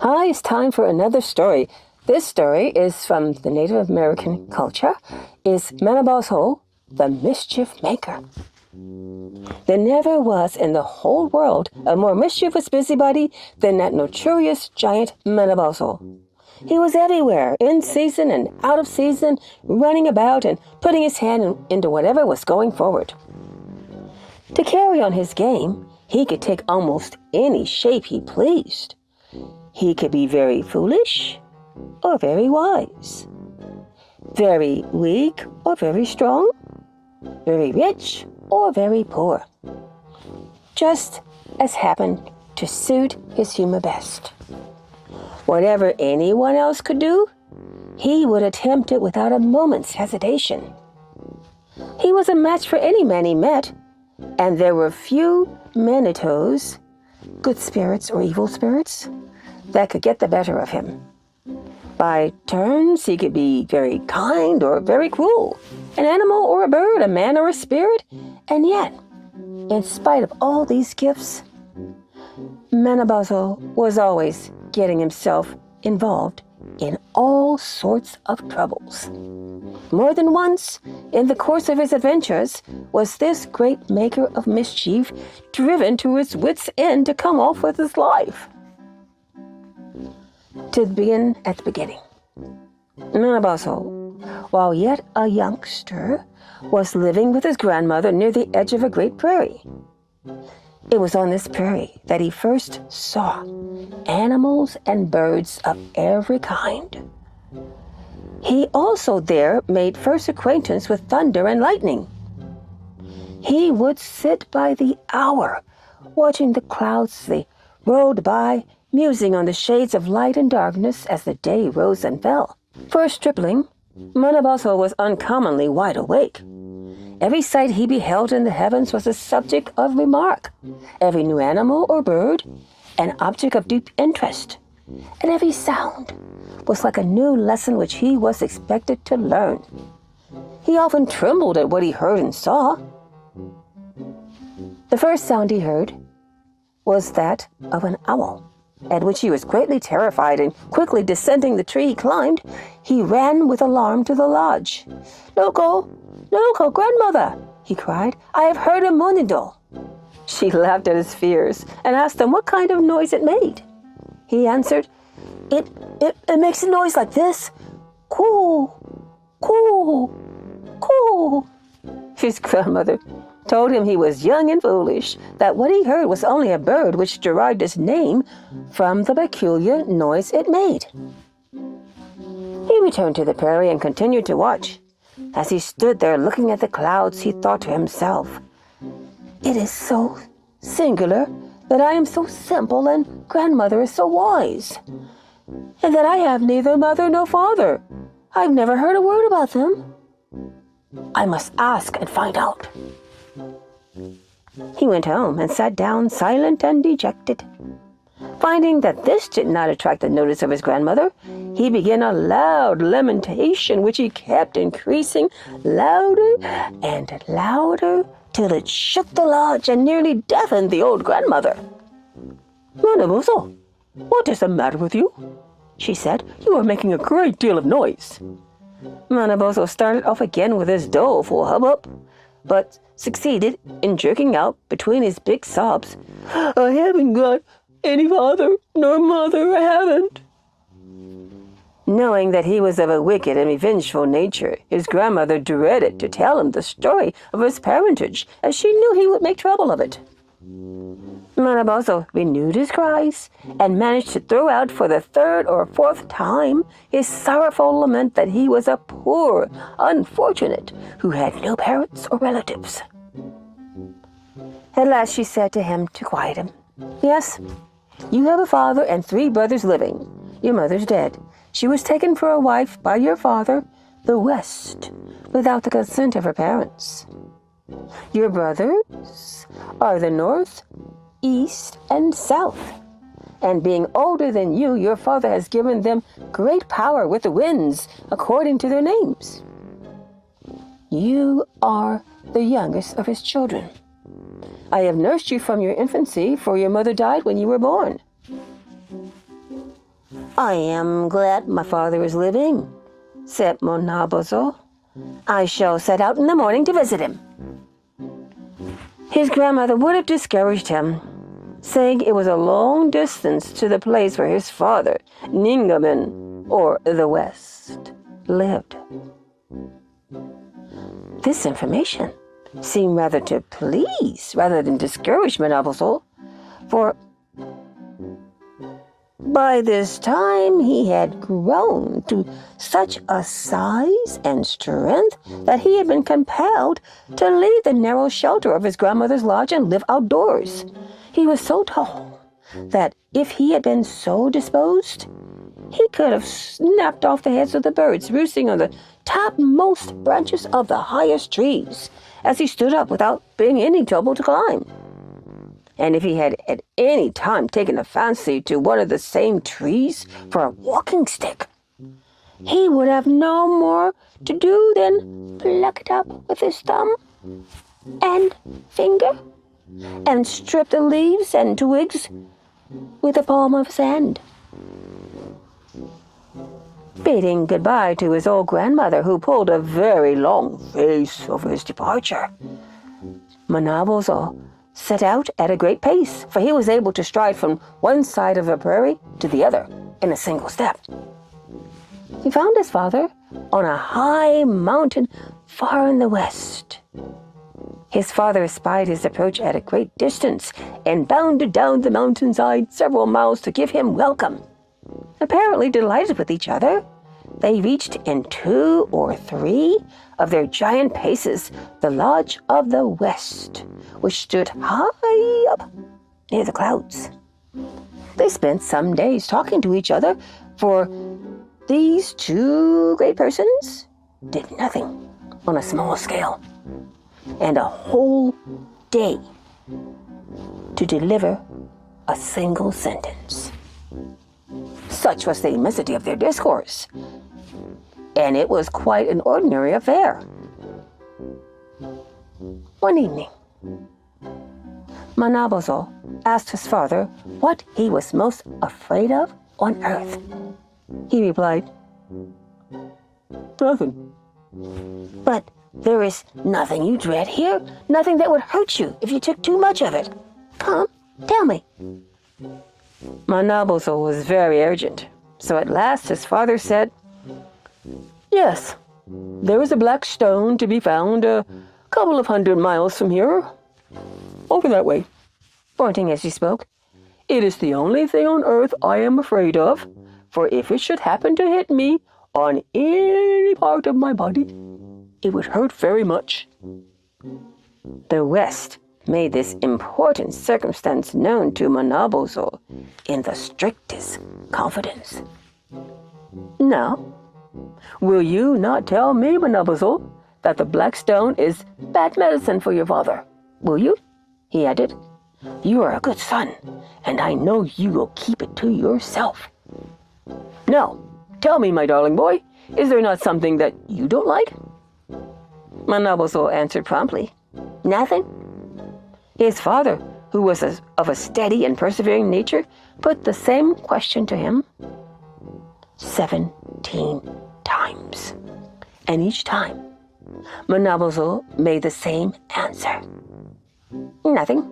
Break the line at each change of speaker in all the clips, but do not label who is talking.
Hi, it's time for another story. This story is from the Native American culture, is Nanabozho, the mischief maker. There never was in the whole world a more mischievous busybody than that notorious giant Nanabozho. He was everywhere, in season and out of season, running about and putting his hand into whatever was going forward. To carry on his game, he could take almost any shape he pleased. He could be very foolish or very wise, very weak or very strong, very rich or very poor, just as happened to suit his humor best. Whatever anyone else could do, he would attempt it without a moment's hesitation. He was a match for any man he met, and there were few Manitos, good spirits or evil spirits, that could get the better of him. By turns, he could be very kind or very cruel, an animal or a bird, a man or a spirit, and yet, in spite of all these gifts, Nanabozho was always getting himself involved in all sorts of troubles. More than once, in the course of his adventures, was this great maker of mischief driven to his wits' end to come off with his life. To begin at the beginning, Nanabozho, while yet a youngster, was living with his grandmother near the edge of a great prairie. It was on this prairie that he first saw animals and birds of every kind. He also there made first acquaintance with thunder and lightning. He would sit by the hour, watching the clouds as they rolled by, musing on the shades of light and darkness as the day rose and fell. For a stripling, Nanabozho was uncommonly wide awake. Every sight he beheld in the heavens was a subject of remark, every new animal or bird an object of deep interest, and every sound was like a new lesson which he was expected to learn. He often trembled at what he heard and saw. The first sound he heard was that of an owl, at which he was greatly terrified, and quickly descending the tree he climbed, he ran with alarm to the lodge. "Loco, Loco, grandmother!" he cried. "I have heard a moonido." She laughed at his fears and asked him what kind of noise it made. He answered, It makes a noise like this. Coo, coo, coo." His grandmother told him he was young and foolish, that what he heard was only a bird which derived its name from the peculiar noise it made. He returned to the prairie and continued to watch. As he stood there looking at the clouds, he thought to himself, "It is so singular that I am so simple and grandmother is so wise, and that I have neither mother nor father. I've never heard a word about them. I must ask and find out." He went home and sat down silent and dejected. Finding that this did not attract the notice of his grandmother, he began a loud lamentation which he kept increasing louder and louder till it shook the lodge and nearly deafened the old grandmother. "Nanabozho, what is the matter with you?" she said. "You are making a great deal of noise." Nanabozho started off again with his doleful hubbub, but succeeded in jerking out between his big sobs, "I haven't got any father nor mother, I haven't." Knowing that he was of a wicked and revengeful nature, his grandmother dreaded to tell him the story of his parentage, as she knew he would make trouble of it. Nanabozho renewed his cries and managed to throw out for the third or fourth time his sorrowful lament that he was a poor unfortunate who had no parents or relatives. At last she said to him to quiet him, "Yes, you have a father and 3 brothers living. Your mother's dead. She was taken for a wife by your father, the West, without the consent of her parents. Your brothers are the North, East, and South, and being older than you, your father has given them great power with the winds, according to their names. You are the youngest of his children. I have nursed you from your infancy, for your mother died when you were born. I am glad my father is living, said Nanabozho. I shall set out in the morning to visit him. His grandmother would have discouraged him, saying it was a long distance to the place where his father, Ningaman, or the West, lived. This information seemed rather to please rather than discourage Nanabozho, for by this time he had grown to such a size and strength that he had been compelled to leave the narrow shelter of his grandmother's lodge and live outdoors. He was so tall that if he had been so disposed, he could have snapped off the heads of the birds roosting on the topmost branches of the highest trees as he stood up without being any trouble to climb. And if he had at any time taken a fancy to one of the same trees for a walking stick, he would have no more to do than pluck it up with his thumb and finger and strip the leaves and twigs with the palm of his hand. Bidding goodbye to his old grandmother, who pulled a very long face over his departure, Nanabozho set out at a great pace, for he was able to stride from one side of a prairie to the other in a single step. He found his father on a high mountain far in the west. His father espied his approach at a great distance and bounded down the mountainside several miles to give him welcome. Apparently delighted with each other, they reached in 2 or 3 of their giant paces the lodge of the West, which stood high up near the clouds. They spent some days talking to each other, for these 2 great persons did nothing on a small scale, and a whole day to deliver a single sentence. Such was the immensity of their discourse, and it was quite an ordinary affair. One evening, Nanabozho asked his father what he was most afraid of on earth. He replied, "Nothing." "But there is nothing you dread here, nothing that would hurt you if you took too much of it. Come, tell me." Nanabozho was very urgent, so at last his father said, "Yes, there is a black stone to be found a couple of 100 miles from here. Over that way," pointing as he spoke. "It is the only thing on earth I am afraid of, for if it should happen to hit me on any part of my body, it would hurt very much." The West made this important circumstance known to Nanabozho in the strictest confidence. "Now, will you not tell me, Nanabozho, that the black stone is bad medicine for your father? Will you?" he added. "You are a good son, and I know you will keep it to yourself. Now, tell me, my darling boy, is there not something that you don't like?" Nanabozho answered promptly, "Nothing." His father, who was of a steady and persevering nature, put the same question to him 17 times, and each time Nanabozho made the same answer, "Nothing."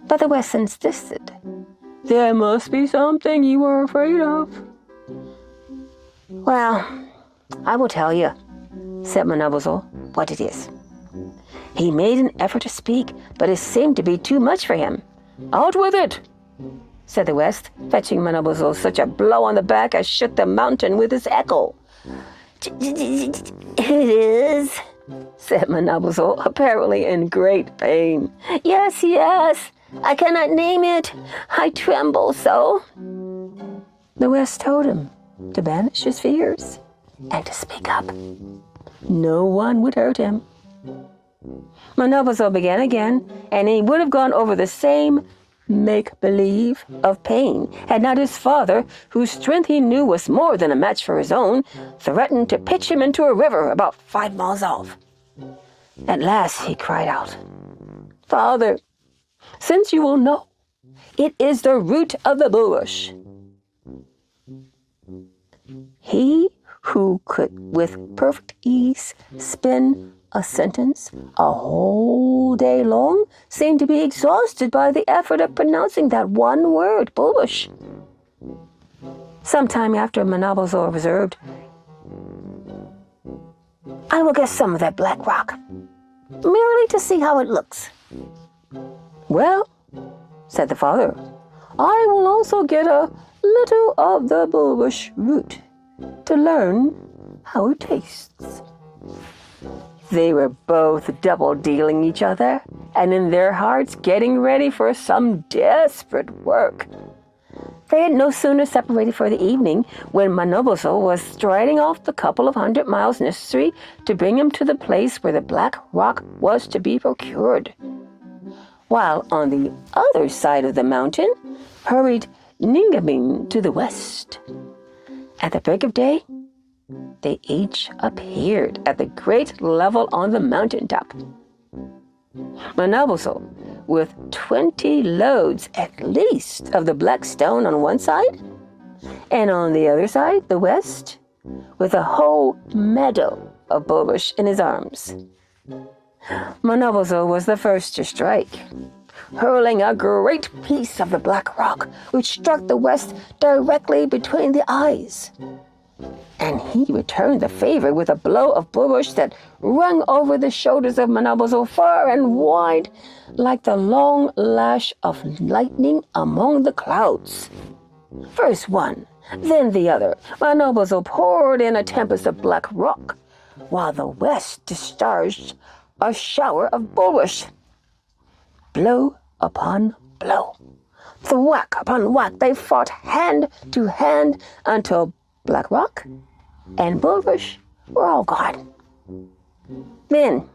But the West insisted, "There must be something you are afraid of." "Well, I will tell you," said Nanabozho, "what it is." He made an effort to speak, but it seemed to be too much for him. "Out with it," said the West, fetching Nanabozho such a blow on the back as shook the mountain with its echo. "It is," said Nanabozho, apparently in great pain. Yes, I cannot name it. I tremble so." The West told him to banish his fears and to speak up. No one would hurt him. Nanabozho began again, and he would have gone over the same make-believe of pain had not his father, whose strength he knew was more than a match for his own, threatened to pitch him into a river about 5 miles off. At last he cried out, "Father, since you will know, it is the root of the bulrush." He who could with perfect ease spin a sentence a whole day long seemed to be exhausted by the effort of pronouncing that one word, bulbush. Sometime after, Manabozho observed, "I will get some of that black rock, merely to see how it looks." "Well," said the father, "I will also get a little of the bulbush root to learn how it tastes." They were both double-dealing each other, and in their hearts getting ready for some desperate work. They had no sooner separated for the evening when Nanabozho was striding off the couple of 100 miles necessary to bring him to the place where the black rock was to be procured, while on the other side of the mountain hurried Ningaming to the west. At the break of day, they each appeared at the great level on the mountaintop. Nanabozho, with 20 loads at least of the black stone on one side, and on the other side, the west, with a whole meadow of bulbush in his arms. Nanabozho was the first to strike, hurling a great piece of the black rock, which struck the west directly between the eyes. And he returned the favor with a blow of bulbush that rung over the shoulders of Nanabozho far and wide, like the long lash of lightning among the clouds. First one, then the other, Nanabozho poured in a tempest of black rock, while the west discharged a shower of bulbush. Blow upon blow, thwack upon whack, they fought hand to hand until black rock and bulbush were all gone. Then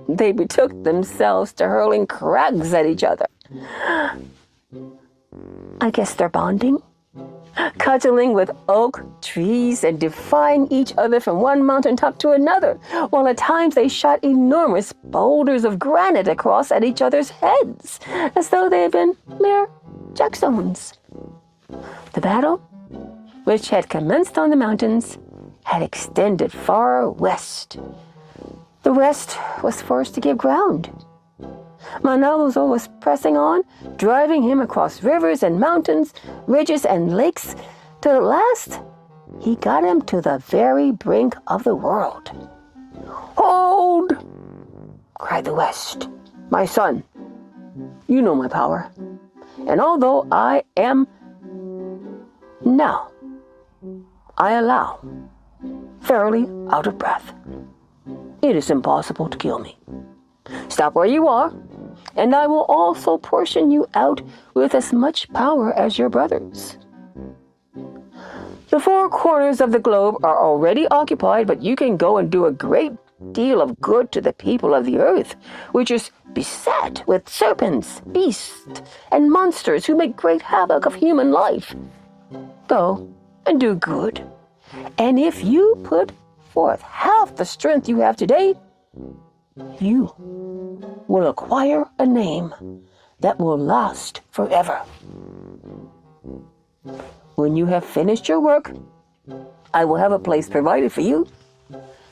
they betook themselves to hurling crags at each other. I guess they're bonding, cuddling with oak trees and defying each other from one mountaintop to another, while at times they shot enormous boulders of granite across at each other's heads, as though they had been mere jackstones. The battle, which had commenced on the mountains, had extended far west. The west was forced to give ground. Nanabozho was pressing on, driving him across rivers and mountains, ridges and lakes, till at last he got him to the very brink of the world. "Hold!" cried the west. "My son, you know my power, and although I am now, I allow, fairly out of breath, it is impossible to kill me. Stop where you are, and I will also portion you out with as much power as your brothers. The four corners of the globe are already occupied, but you can go and do a great deal of good to the people of the earth, which is beset with serpents, beasts, and monsters who make great havoc of human life. Go and do good, and if you put forth half the strength you have today, you will acquire a name that will last forever. When you have finished your work, I will have a place provided for you.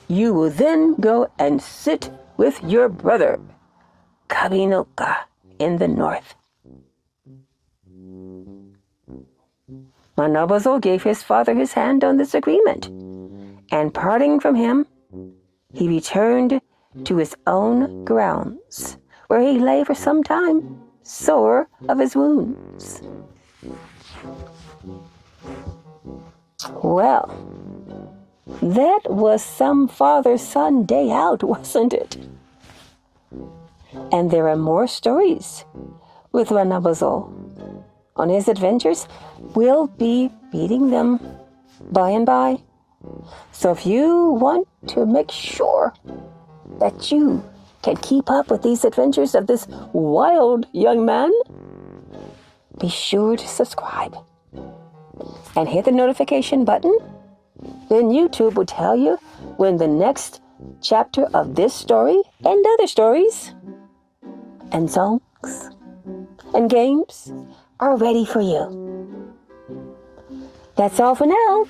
You will then go and sit with your brother, Kabinoka, in the north." Nanabozho gave his father his hand on this agreement, and parting from him, he returned to his own grounds, where he lay for some time, sore of his wounds. Well, that was some father-son day out, wasn't it? And there are more stories with Nanabozho on his adventures. We'll be reading them by and by. So if you want to make sure that you can keep up with these adventures of this wild young man, be sure to subscribe and hit the notification button. Then YouTube will tell you when the next chapter of this story and other stories and songs and games are ready for you. That's all for now.